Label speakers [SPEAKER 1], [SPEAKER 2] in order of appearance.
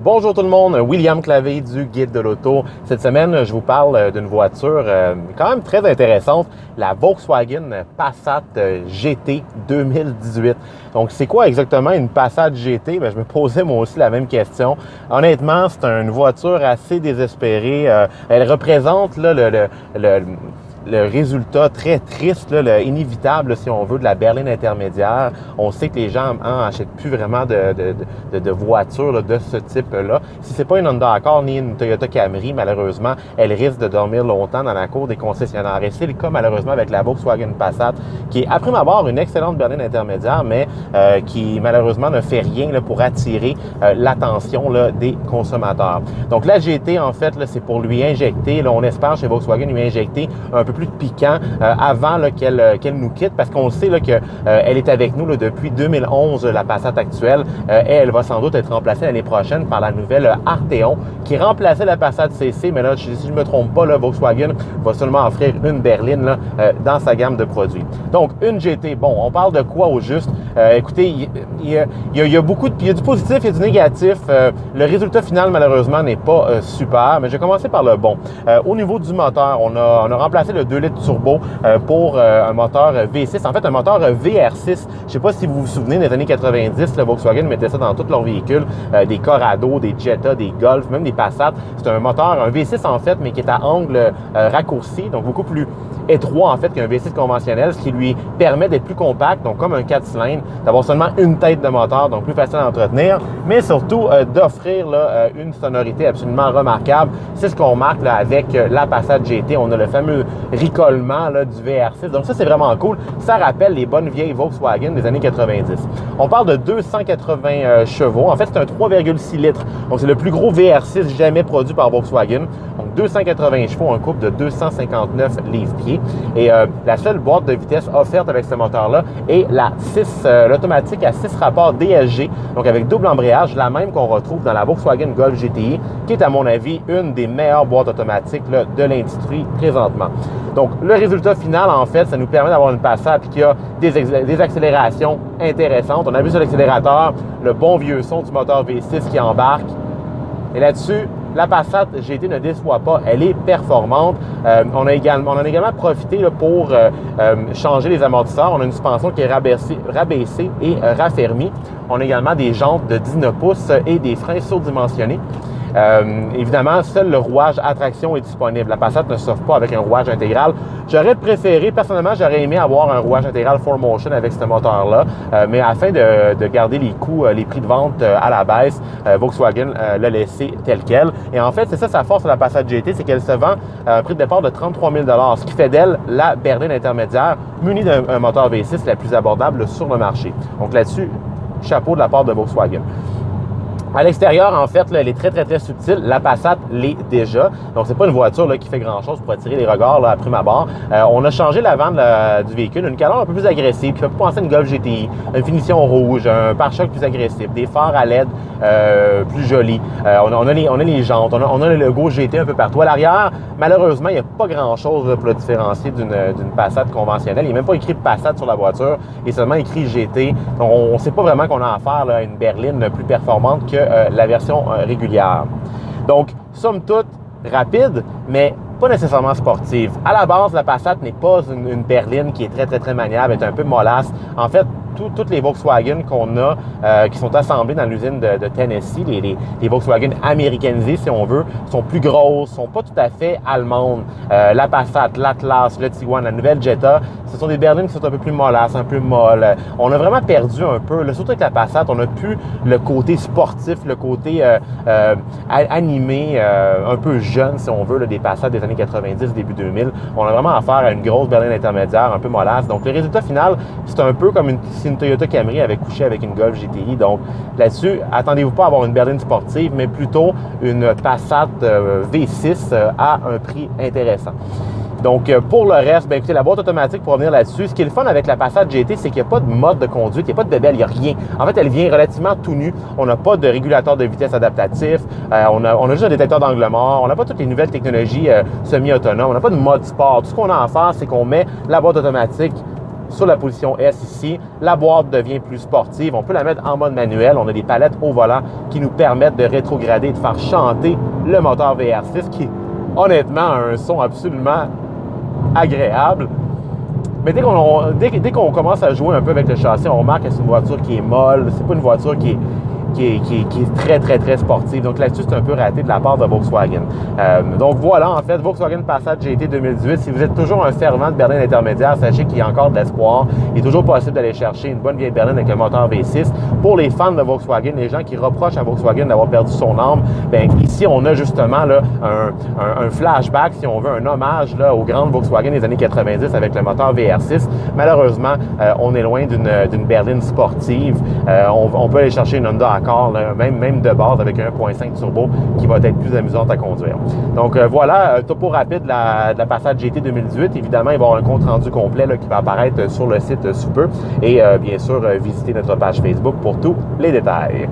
[SPEAKER 1] Bonjour tout le monde, William Clavé du Guide de l'Auto. Cette semaine, je vous parle d'une voiture quand même très intéressante, la Volkswagen Passat GT 2018. Donc, c'est quoi exactement une Passat GT? Je me posais moi aussi la même question. Honnêtement, c'est une voiture assez désespérée. Elle représente là, le résultat très triste, là, inévitable, si on veut, de la berline intermédiaire. On sait que les gens n'achètent plus vraiment de voitures là, de ce type-là. Si c'est pas une Honda Accord ni une Toyota Camry, malheureusement, elle risque de dormir longtemps dans la cour des concessionnaires. Et c'est le cas malheureusement avec la Volkswagen Passat, qui est à prime abord une excellente berline intermédiaire, mais qui malheureusement ne fait rien là, pour attirer l'attention là, des consommateurs. Donc la GT, en fait, là, c'est pour lui injecter, là, on espère chez Volkswagen lui injecter un peu plus de piquant avant qu'elle nous quitte, parce qu'on sait qu'elle est avec nous là, depuis 2011, la Passat actuelle, et elle va sans doute être remplacée l'année prochaine par la nouvelle Arteon, qui remplaçait la Passat CC, mais là, si je ne me trompe pas, là, Volkswagen va seulement offrir une berline là, dans sa gamme de produits. Donc, une GT, bon, on parle de quoi au juste? Écoutez, il y a beaucoup il y a du positif, il y a du négatif. Le résultat final, malheureusement, n'est pas super, mais je vais commencer par le bon. Au niveau du moteur, on a remplacé le 2 litres turbo pour un moteur V6. En fait, un moteur VR6. Je ne sais pas si vous vous souvenez des années 90, le Volkswagen mettait ça dans tous leurs véhicules, des Corrado, des Jetta, des Golf, même des Passat. C'est un moteur, un V6 en fait, mais qui est à angle raccourci, donc beaucoup plus étroit en fait qu'un V6 conventionnel, ce qui lui permet d'être plus compact, donc comme un 4 cylindres, d'avoir seulement une tête de moteur, donc plus facile à entretenir, mais surtout d'offrir une sonorité absolument remarquable. C'est ce qu'on remarque là, avec la Passat GT. On a le fameux ricolement là, du VR6, donc ça c'est vraiment cool. Ça rappelle les bonnes vieilles Volkswagen des années 90. On parle de 280 chevaux. En fait, c'est un 3,6 litres. Donc c'est le plus gros VR6 jamais produit par Volkswagen. Donc 280 chevaux, un couple de 259 livres-pieds. Et la seule boîte de vitesse offerte avec ce moteur-là est l'automatique à 6 rapports DSG, donc avec double embrayage, la même qu'on retrouve dans la Volkswagen Golf GTI, qui est à mon avis une des meilleures boîtes automatiques là, de l'industrie présentement. Donc le résultat final, en fait, ça nous permet d'avoir une Passat qui a des accélérations intéressantes. On a vu sur l'accélérateur le bon vieux son du moteur V6 qui embarque. Et là-dessus, la Passat GT ne déçoit pas, elle est performante. On en a également profité là, pour changer les amortisseurs. On a une suspension qui est rabaissée et raffermie. On a également des jantes de 19 pouces et des freins surdimensionnés. Évidemment, seul le rouage à traction est disponible. La Passat ne s'offre pas avec un rouage intégral. J'aurais préféré, personnellement, j'aurais aimé avoir un rouage intégral 4Motion avec ce moteur-là, mais afin de garder les coûts, les prix de vente à la baisse, Volkswagen l'a laissé tel quel. Et en fait, c'est ça sa force de la Passat GT, c'est qu'elle se vend à un prix de départ de 33 000 $, ce qui fait d'elle la berline intermédiaire munie d'un moteur V6 la plus abordable sur le marché. Donc là-dessus, chapeau de la part de Volkswagen. À l'extérieur, en fait, là, elle est très, très, très subtile. La Passat l'est déjà. Donc, c'est pas une voiture là, qui fait grand-chose pour attirer les regards là, à prime abord. On a changé l'avant du véhicule, une calandre un peu plus agressive, qui fait penser à une Golf GTI, une finition rouge, un pare-choc plus agressif, des phares à LED plus jolis. On a les jantes, on a le logo GT un peu partout. À l'arrière, malheureusement, il n'y a pas grand-chose là, pour le différencier d'une Passat conventionnelle. Il n'y a même pas écrit Passat sur la voiture, il est seulement écrit GT. Donc, on ne sait pas vraiment qu'on a affaire là, à une berline plus performante que la version régulière. Donc, somme toute, rapide, mais pas nécessairement sportive. À la base, la Passat n'est pas une berline qui est très, très, très maniable, elle est un peu mollasse. En fait, toutes les Volkswagen qu'on a, qui sont assemblées dans l'usine de Tennessee, les Volkswagen américanisées, si on veut, sont plus grosses, sont pas tout à fait allemandes. La Passat, l'Atlas, le Tiguan, la nouvelle Jetta, ce sont des berlines qui sont un peu plus mollasses, un peu molles. On a vraiment perdu un peu, là, surtout avec la Passat, on n'a plus le côté sportif, le côté animé, un peu jeune, si on veut, là, des Passat des années 90, début 2000. On a vraiment affaire à une grosse berline intermédiaire, un peu mollasse. Donc, le résultat final, c'est un peu comme si une Toyota Camry avait couché avec une Golf GTI. Donc, là-dessus, attendez-vous pas à avoir une berline sportive, mais plutôt une Passat V6 à un prix intéressant. Donc, pour le reste, bien, écoutez, la boîte automatique, pour revenir là-dessus, ce qui est le fun avec la Passat GT, c'est qu'il n'y a pas de mode de conduite, il n'y a pas de bébelle, il n'y a rien. En fait, elle vient relativement tout nue. On n'a pas de régulateur de vitesse adaptatif. On a juste un détecteur d'angle mort. On n'a pas toutes les nouvelles technologies semi-autonomes. On n'a pas de mode sport. Tout ce qu'on a à faire, c'est qu'on met la boîte automatique sur la position S ici. La boîte devient plus sportive. On peut la mettre en mode manuel. On a des palettes au volant qui nous permettent de rétrograder et de faire chanter le moteur VR6 qui, honnêtement, a un son absolument agréable. Mais dès qu'on commence à jouer un peu avec le châssis, on remarque que c'est une voiture qui est molle. C'est pas une voiture qui est très, très, très sportive. Donc là-dessus, c'est un peu raté de la part de Volkswagen. Donc voilà, en fait, Volkswagen Passat GT 2018. Si vous êtes toujours un fervent de berline intermédiaire, sachez qu'il y a encore de l'espoir. Il est toujours possible d'aller chercher une bonne vieille berline avec un moteur V6. Pour les fans de Volkswagen, les gens qui reprochent à Volkswagen d'avoir perdu son âme, bien ici, on a justement là, un flashback, si on veut, un hommage là, aux grandes Volkswagen des années 90 avec le moteur VR6. Malheureusement, on est loin d'une berline sportive. On peut aller chercher une Honda Accord, là, même de base avec un 1.5 turbo qui va être plus amusante à conduire. Donc voilà, topo rapide de la Passat GT 2018. Évidemment, il va y avoir un compte rendu complet là, qui va apparaître sur le site sous peu. Et bien sûr, visitez notre page Facebook pour tous les détails.